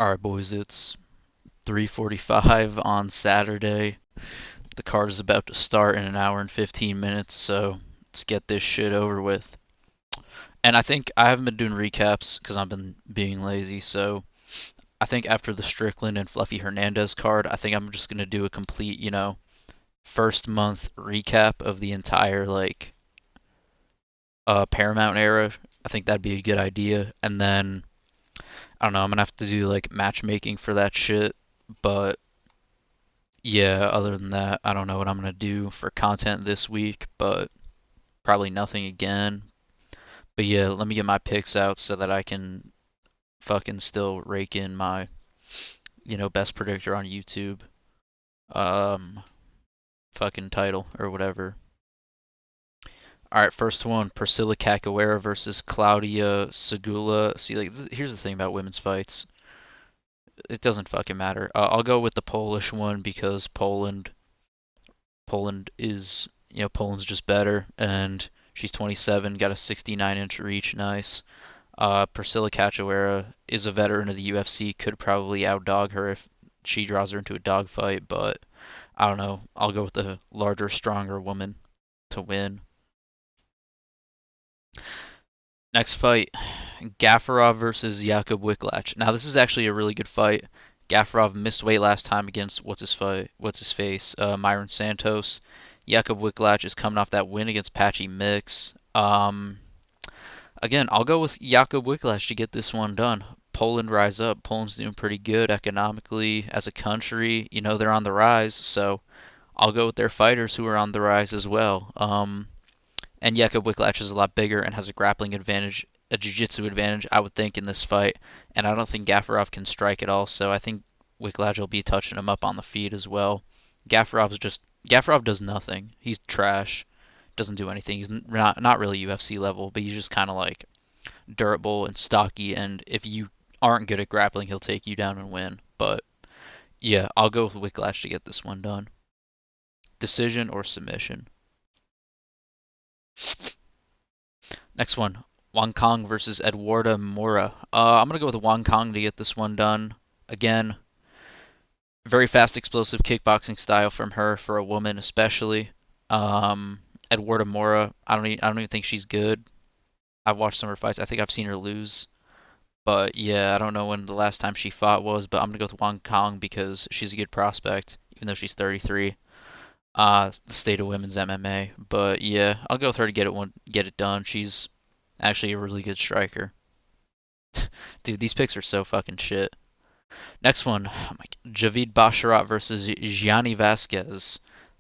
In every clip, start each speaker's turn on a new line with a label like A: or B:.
A: All right, boys, it's 3:45 on Saturday. The card is about to start in an hour and 15 minutes, so let's get this shit over with. And I think I haven't been doing recaps because I've been being lazy, so I think after the Strickland and Fluffy Hernandez card, I think I'm just going to do a complete, first month recap of the entire Paramount era. I think that'd be a good idea. And then I don't know, I'm going to have to do like matchmaking for that shit, but yeah, other than that, I don't know what I'm gonna do for content this week, but probably nothing again. But yeah, let me get my picks out so that I can fucking still rake in my, best predictor on YouTube, um, fucking title or whatever. All right, first one: Priscilla Cachoeira versus Claudia Segula. See, here's the thing about women's fights: it doesn't fucking matter. I'll go with the Polish one because Poland is, Poland's just better, and she's 27, got a 69-inch reach, nice. Priscilla Cachoeira is a veteran of the UFC, could probably outdog her if she draws her into a dogfight, but I don't know. I'll go with the larger, stronger woman to win. Next fight, Gafarov versus Jakub Wiklach. Now this is actually a really good fight. Gafarov missed weight last time against what's his face, Myron Santos. Jakub Wiklach is coming off that win against Patchy Mix. Again, I'll go with Jakub Wiklach to get this one done. Poland rise up. Poland's doing pretty good economically as a country. They're on the rise, so I'll go with their fighters who are on the rise as well. And Jakub Wiklach is a lot bigger and has a grappling advantage, a jiu-jitsu advantage, I would think, in this fight. And I don't think Gafarov can strike at all, so I think Wiklach will be touching him up on the feet as well. Gafarov does nothing. He's trash. Doesn't do anything. He's not really UFC level, but he's just kind of like durable and stocky. And if you aren't good at grappling, he'll take you down and win. But yeah, I'll go with Wiklach to get this one done. Decision or submission. Next one, Wang Kong versus Eduarda Moura. I'm gonna go with Wang Kong to get this one done. Again, very fast, explosive kickboxing style from her for a woman, especially. Eduarda Moura, I don't even think she's good. I've watched some of her fights. I think I've seen her lose. But yeah, I don't know when the last time she fought was, but I'm gonna go with Wang Kong because she's a good prospect, even though she's 33. The state of women's MMA. But yeah, I'll go with her to get it done. She's actually a really good striker. Dude, these picks are so fucking shit. Next one, oh my, Javid Basharat versus Gianni Vasquez.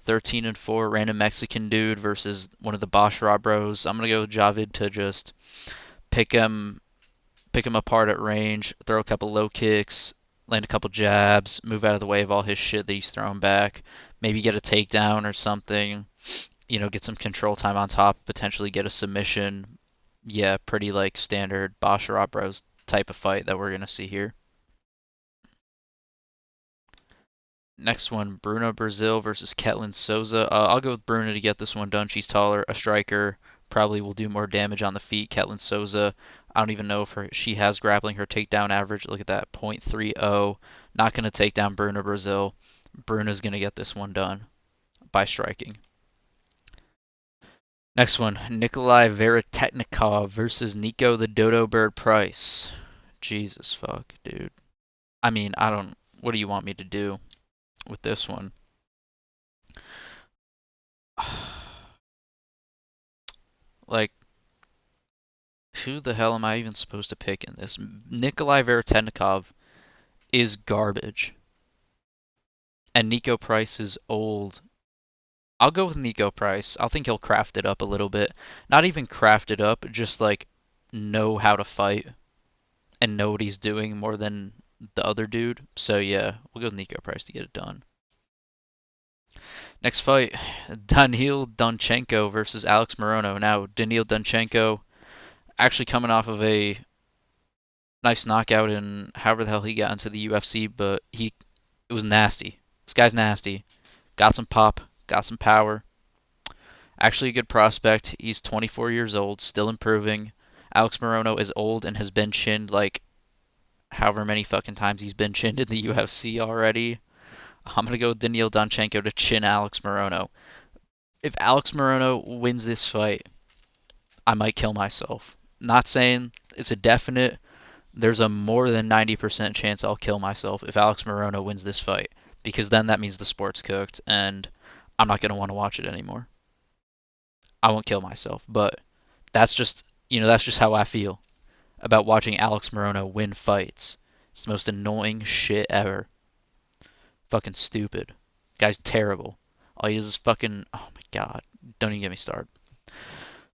A: 13-4, random Mexican dude versus one of the Basharat bros. I'm gonna go with Javid to just pick him pick him apart at range, throw a couple low kicks, land a couple jabs, move out of the way of all his shit that he's throwing back, maybe get a takedown or something, get some control time on top, potentially get a submission. Yeah, pretty like standard Basharat Bros type of fight that we're going to see here. Next one, Bruna Brazil versus Ketlin Souza. I'll go with Bruna to get this one done. She's taller, a striker, probably will do more damage on the feet. Ketlin Souza, I don't even know if she has grappling. Her takedown average, look at that, 0.30. Not going to take down Bruna Brazil. Bruna's going to get this one done by striking. Next one, Nikolai Veretetnikov versus Nico the Dodo Bird Price. Jesus fuck, dude. I mean, I don't. What do you want me to do with this one? Like, who the hell am I even supposed to pick in this? Nikolai Veretetnikov is garbage. And Nico Price is old. I'll go with Nico Price. I think he'll craft it up a little bit. Not even craft it up, just like know how to fight and know what he's doing more than the other dude. So yeah, we'll go with Nico Price to get it done. Next fight, Daniil Donchenko versus Alex Morono. Now, Daniil Donchenko actually coming off of a nice knockout in however the hell he got into the UFC, but it was nasty. This guy's nasty. Got some pop, got some power. Actually a good prospect. He's 24 years old, still improving. Alex Morono is old and has been chinned like however many fucking times he's been chinned in the UFC already. I'm gonna go with Daniil Danchenko to chin Alex Morono. If Alex Morono wins this fight, I might kill myself. Not saying it's a definite. There's a more than 90% chance I'll kill myself if Alex Morono wins this fight, because then that means the sport's cooked and I'm not going to want to watch it anymore. I won't kill myself, but that's just how I feel about watching Alex Morono win fights. It's the most annoying shit ever. Fucking stupid. Guy's terrible. All he does is fucking, oh my god. Don't even get me started.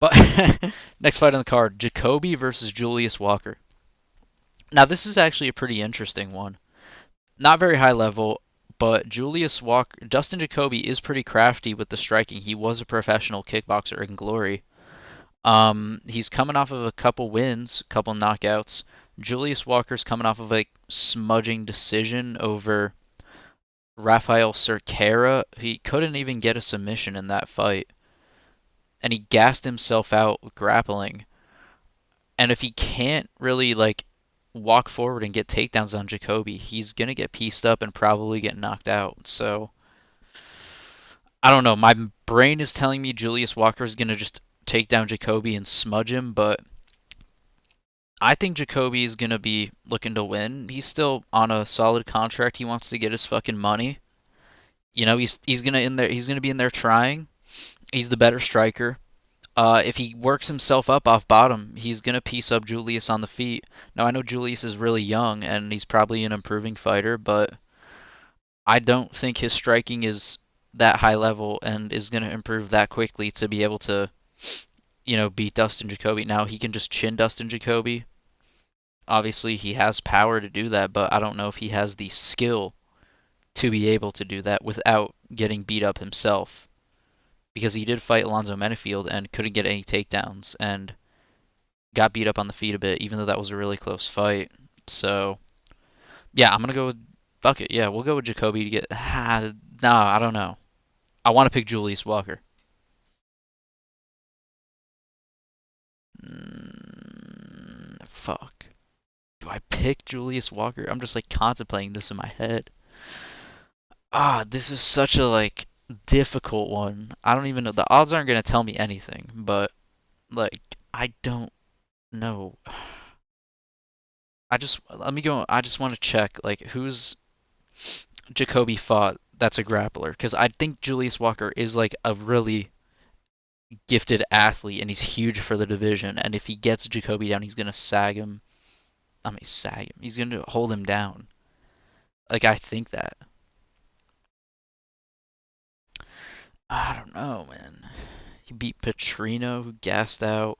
A: But next fight on the card, Jacoby versus Julius Walker. Now this is actually a pretty interesting one. Not very high level, but Julius Walker, Dustin Jacoby is pretty crafty with the striking. He was a professional kickboxer in glory. He's coming off of a couple wins, a couple knockouts. Julius Walker's coming off of a smudging decision over Rafael Cerqueira. He couldn't even get a submission in that fight, and he gassed himself out grappling. And if he can't really like walk forward and get takedowns on Jacoby, he's gonna get pieced up and probably get knocked out. So I don't know. My brain is telling me Julius Walker is gonna just take down Jacoby and smudge him, but I think Jacoby is gonna be looking to win. He's still on a solid contract. He wants to get his fucking money. He's gonna be in there trying. He's the better striker. If he works himself up off bottom, he's gonna piece up Julius on the feet. Now I know Julius is really young and he's probably an improving fighter, but I don't think his striking is that high level and is gonna improve that quickly to be able to, beat Dustin Jacoby. Now he can just chin Dustin Jacoby. Obviously he has power to do that, but I don't know if he has the skill to be able to do that without getting beat up himself. Because he did fight Alonzo Menifield and couldn't get any takedowns and got beat up on the feet a bit, even though that was a really close fight. So, yeah, I'm going to go with Bucket. Yeah, we'll go with Jacoby to get. Nah, I don't know. I want to pick Julius Walker. Fuck. Do I pick Julius Walker? I'm just like contemplating this in my head. This is such a like difficult one. I don't even know. The odds aren't going to tell me anything, but like I don't know. I just want to check like who's Jacoby fought that's a grappler because I think Julius Walker is like a really gifted athlete and he's huge for the division, and if he gets Jacoby down, he's going to sag him. I mean sag him. He's going to hold him down. Like I think that. I don't know, man. He beat Petrino, who gassed out.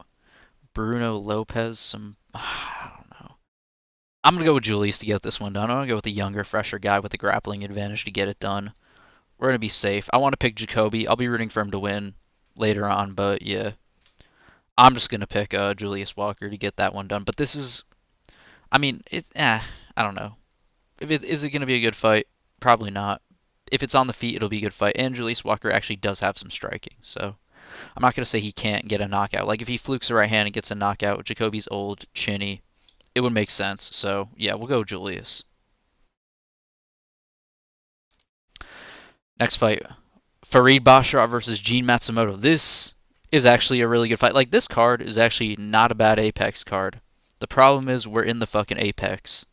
A: Bruno Lopez, I don't know. I'm gonna go with Julius to get this one done. I'm gonna go with the younger, fresher guy with the grappling advantage to get it done. We're gonna be safe. I want to pick Jacoby. I'll be rooting for him to win later on, but yeah, I'm just gonna pick Julius Walker to get that one done. But this is, I mean, I don't know. If it is it gonna be a good fight? Probably not. If it's on the feet, it'll be a good fight. And Julius Walker actually does have some striking, so I'm not gonna say he can't get a knockout. Like if he flukes the right hand and gets a knockout, Jacoby's old, chinny, it would make sense. So yeah, we'll go Julius. Next fight, Farid Basharat versus Gene Matsumoto. This is actually a really good fight. Like this card is actually not a bad Apex card. The problem is we're in the fucking Apex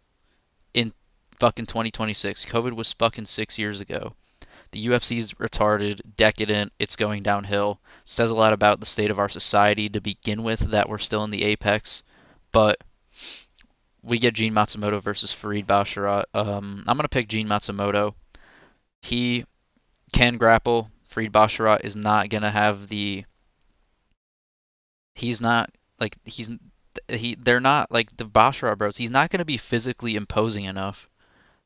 A: in fucking 2026. COVID was fucking 6 years ago. The UFC's retarded, decadent, it's going downhill. Says a lot about the state of our society to begin with that we're still in the apex. But we get Gene Matsumoto versus Farid Basharat. I'm going to pick Gene Matsumoto. He can grapple. Farid Basharat is not going to have the... He's not, like, they're not, like, the Basharat bros. He's not going to be physically imposing enough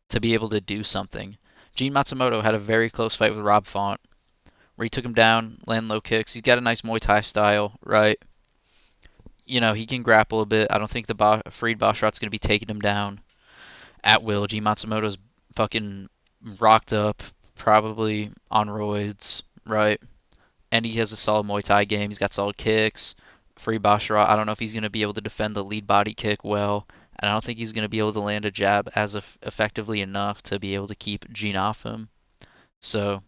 A: to be able to do something. Gene Matsumoto had a very close fight with Rob Font, where he took him down, land low kicks. He's got a nice Muay Thai style, right? He can grapple a bit. I don't think the Farid Basharat's going to be taking him down at will. Gene Matsumoto's fucking rocked up, probably on roids, right? And he has a solid Muay Thai game. He's got solid kicks. Farid Basharat, I don't know if he's going to be able to defend the lead body kick well. and I don't think he's going to be able to land a jab as effectively enough to be able to keep Gene off him. So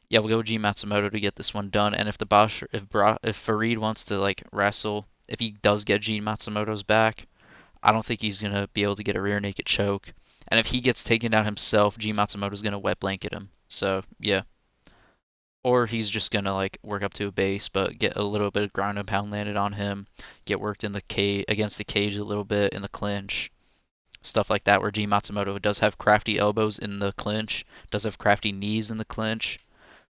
A: yeah, we'll go with G Matsumoto to get this one done. And if the Bosch, if Farid wants to like wrestle, if he does get Gene Matsumoto's back, I don't think he's gonna be able to get a rear naked choke. And if he gets taken down himself, G Matsumoto's gonna wet blanket him. So yeah, or he's just gonna like work up to a base, but get a little bit of ground and pound landed on him, get worked in the cage against the cage a little bit in the clinch, stuff like that. Where G Matsumoto does have crafty elbows in the clinch, does have crafty knees in the clinch.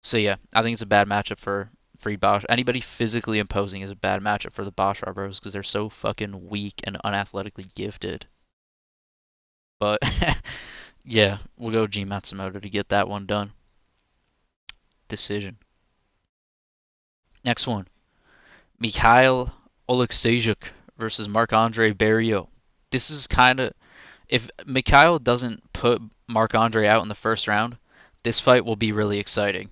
A: So yeah, I think it's a bad matchup for Freed Bosch. Anybody physically imposing is a bad matchup for the Bosch Bros because they're so fucking weak and unathletically gifted. But yeah, we'll go G Matsumoto to get that one done. Decision. Next one, Mikhail Oleksiejczuk versus Marc-Andre Barriault. This is kind of, if Mikhail doesn't put Marc-Andre out in the first round, this fight will be really exciting.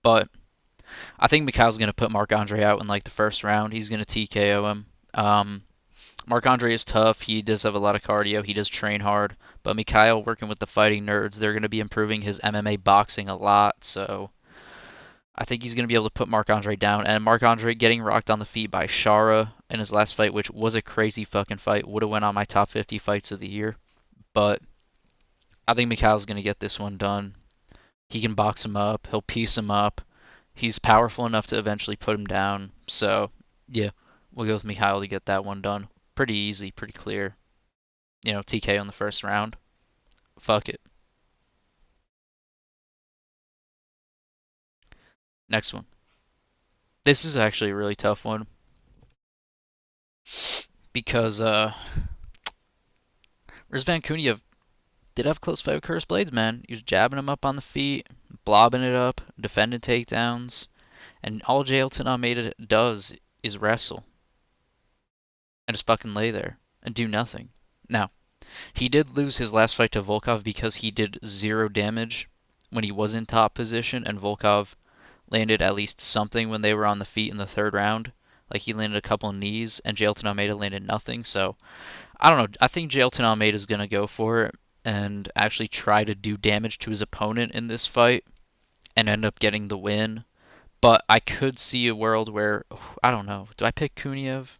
A: But I think Mikhail's going to put Marc-Andre out in like the first round. He's going to TKO him. Marc-Andre is tough. He does have a lot of cardio. He does train hard. But Mikhail, working with the fighting nerds, they're going to be improving his MMA boxing a lot. So I think he's going to be able to put Marc-Andre down. And Marc-Andre getting rocked on the feet by Shara in his last fight, which was a crazy fucking fight, would have went on my top 50 fights of the year. But I think Mikhail's going to get this one done. He can box him up. He'll piece him up. He's powerful enough to eventually put him down. So, yeah, we'll go with Mikhail to get that one done. Pretty easy, pretty clear. You know, TK on the first round. Fuck it. Next one. This is actually a really tough one because Rizvan Kuniev did have a close fight with Curtis Blades, man. He was jabbing him up on the feet, blobbing it up, defending takedowns, and all Jailton Almeida does is wrestle and just fucking lay there and do nothing. Now, he did lose his last fight to Volkov because he did 0 damage when he was in top position, and Volkov landed at least something when they were on the feet in the third round. Like he landed a couple of knees, and Jailton Almeida landed nothing. So I don't know. I think Jailton Almeida is gonna go for it and actually try to do damage to his opponent in this fight and end up getting the win. But I could see a world where I don't know. Do I pick Kuniev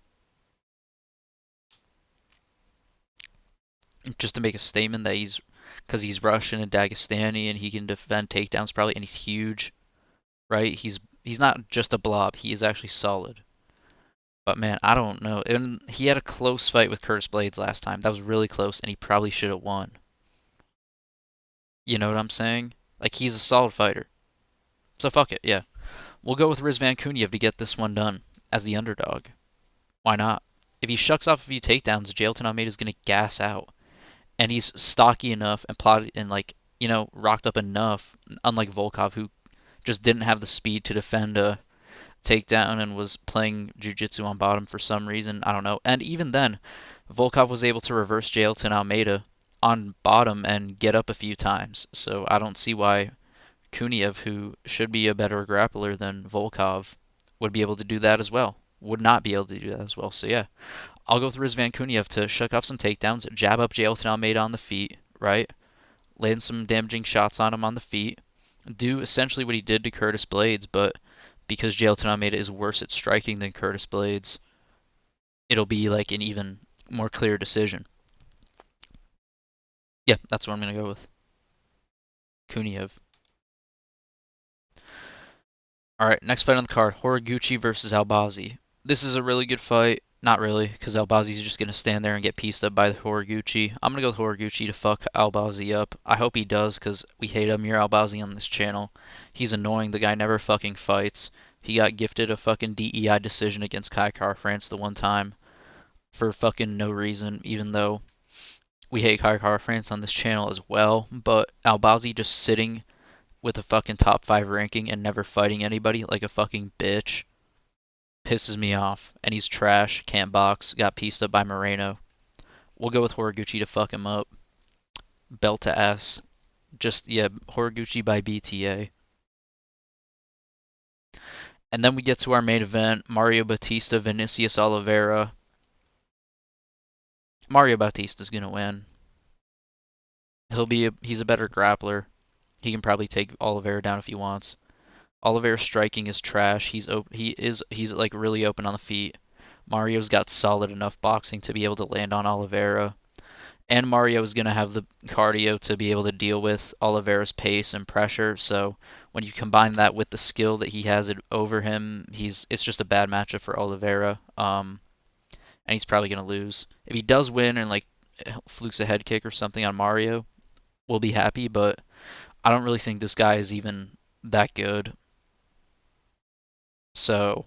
A: just to make a statement that he's because he's Russian and Dagestani and he can defend takedowns probably and he's huge, right? He's not just a blob. He is actually solid. But man, I don't know. And he had a close fight with Curtis Blades last time. That was really close, and he probably should have won. You know what I'm saying? Like he's a solid fighter. So fuck it, yeah. We'll go with Rizvan Kuniev to get this one done as the underdog. Why not? If he shucks off a few takedowns, Jailton Almeida is gonna gas out, and he's stocky enough and plotted and like rocked up enough. Unlike Volkov, who just didn't have the speed to defend a takedown and was playing jiu-jitsu on bottom for some reason. I don't know. And even then, Volkov was able to reverse Jailton Almeida on bottom and get up a few times. So I don't see why Kuniev, who should be a better grappler than Volkov, would be able to do that as well. Would not be able to do that as well. So yeah, I'll go with Rizvan Kuniev to shuck off some takedowns, jab up Jailton Almeida on the feet, right? Land some damaging shots on him on the feet. Do essentially what he did to Curtis Blades, but because Jailton Almeida is worse at striking than Curtis Blades, it'll be like an even more clear decision. Yeah, that's what I'm going to go with. Kuniev. Alright, next fight on the card, Horiguchi versus Albazi. This is a really good fight. Not really, because Albazi's just going to stand there and get pieced up by Horiguchi. I'm going to go with Horiguchi to fuck Albazi up. I hope he does, because we hate Amir Albazi on this channel. He's annoying. The guy never fucking fights. He got gifted a fucking DEI decision against Kai Kara-France the one time for fucking no reason, even though we hate Kai Kara-France on this channel as well. But Albazi just sitting with a fucking top 5 ranking and never fighting anybody like a fucking bitch pisses me off. And he's trash, can't box, got pieced up by Moreno. We'll go with Horiguchi to fuck him up. Belt to ass. Just, yeah, Horiguchi by BTA. And then we get to our main event, Mario Bautista, Vinicius Oliveira. Mario Bautista's gonna win. He's a better grappler. He can probably take Oliveira down if he wants. Oliveira's striking is trash. He's like really open on the feet. Mario's got solid enough boxing to be able to land on Oliveira. And Mario is going to have the cardio to be able to deal with Oliveira's pace and pressure. So when you combine that with the skill that he has over him, it's just a bad matchup for Oliveira. And he's probably going to lose. If he does win and like flukes a head kick or something on Mario, we'll be happy. But I don't really think this guy is even that good. So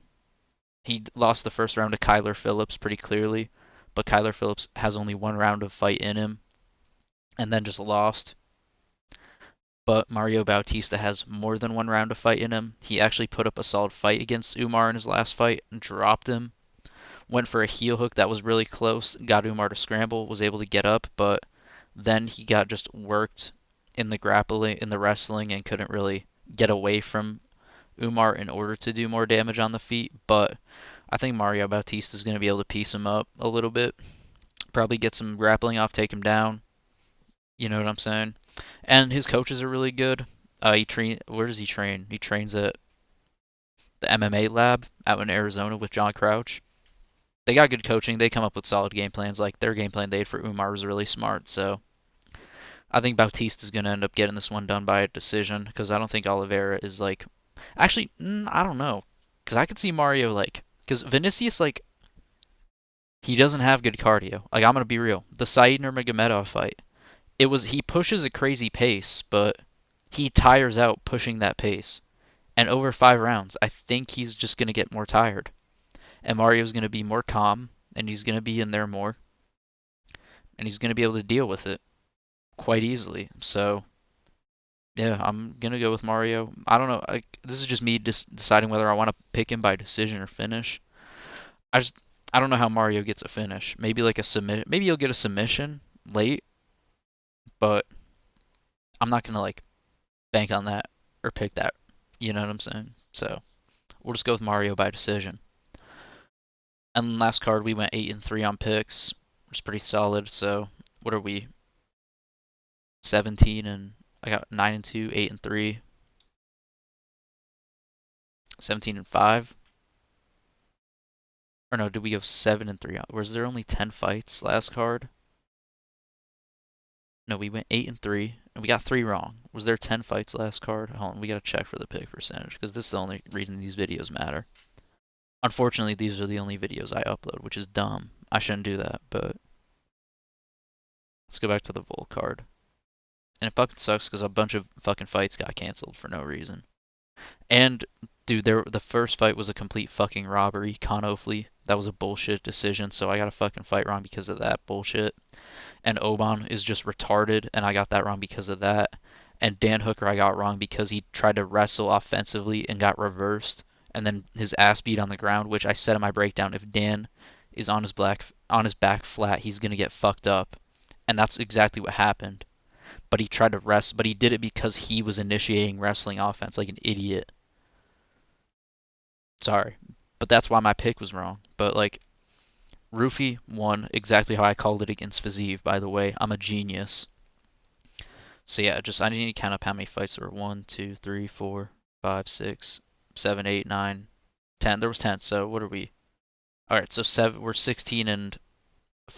A: he lost the first round to Kyler Phillips pretty clearly, but Kyler Phillips has only one round of fight in him and then just lost. But Mario Bautista has more than one round of fight in him. He actually put up a solid fight against Umar in his last fight and dropped him. Went for a heel hook that was really close, got Umar to scramble, was able to get up, but then he got just worked in the grappling, in the wrestling, and couldn't really get away from Umar in order to do more damage on the feet. But I think Mario Bautista is going to be able to piece him up a little bit. Probably get some grappling off, take him down. You know what I'm saying? And his coaches are really good. Where does he train? He trains at the MMA lab out in Arizona with John Crouch. They got good coaching. They come up with solid game plans. Like their game plan they had for Umar was really smart. So I think Bautista is going to end up getting this one done by a decision because I don't think Oliveira is like. Actually, I don't know because I could see Mario like because Vinicius like he doesn't have good cardio. Like I'm gonna be real, the Said Nurmagomedov fight, he pushes a crazy pace, but he tires out pushing that pace. And over 5 rounds, I think he's just gonna get more tired, and Mario's gonna be more calm, and he's gonna be in there more, and he's gonna be able to deal with it quite easily. So yeah, I'm gonna go with Mario. I don't know. This is just me deciding whether I want to pick him by decision or finish. I just I don't know how Mario gets a finish. Maybe like a submit. Maybe he'll get a submission late, but I'm not gonna like bank on that or pick that. You know what I'm saying? So we'll just go with Mario by decision. And last card we went 8-3 on picks, which is pretty solid. So what are we? 17 and I got 9-2, 8-3, 17-5. Or no, did we go 7-3? Was there only 10 fights last card? No, we went 8-3, and we got 3 wrong. Was there 10 fights last card? Hold on, we gotta check for the pick percentage because this is the only reason these videos matter. Unfortunately, these are the only videos I upload, which is dumb. I shouldn't do that, but let's go back to the Vol card. And it fucking sucks because a bunch of fucking fights got canceled for no reason. And dude, the first fight was a complete fucking robbery. Con Ofley, that was a bullshit decision, so I got a fucking fight wrong because of that bullshit. And Oban is just retarded, and I got that wrong because of that. And Dan Hooker I got wrong because he tried to wrestle offensively and got reversed, and then his ass beat on the ground, which I said in my breakdown, if Dan is on his back flat, he's gonna get fucked up. And that's exactly what happened. But he tried to wrestle, but he did it because he was initiating wrestling offense like an idiot. Sorry. But that's why my pick was wrong. But like Rufy won exactly how I called it against Fiziev, by the way. I'm a genius. So yeah, I need to count up how many fights there were. 1, 2, 3, 4, 5, 6, 7, 8, 9, 10. There was 10. So what are we? Alright, so we're 16-5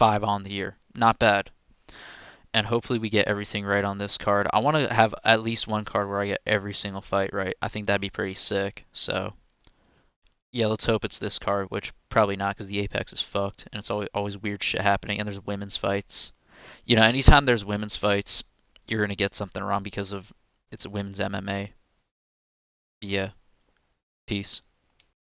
A: on the year. Not bad. And hopefully we get everything right on this card. I want to have at least one card where I get every single fight right. I think that'd be pretty sick. So yeah, let's hope it's this card, which probably not because the Apex is fucked and it's always weird shit happening and there's women's fights. You know, anytime there's women's fights, you're gonna get something wrong because of it's a women's MMA. Yeah. Peace.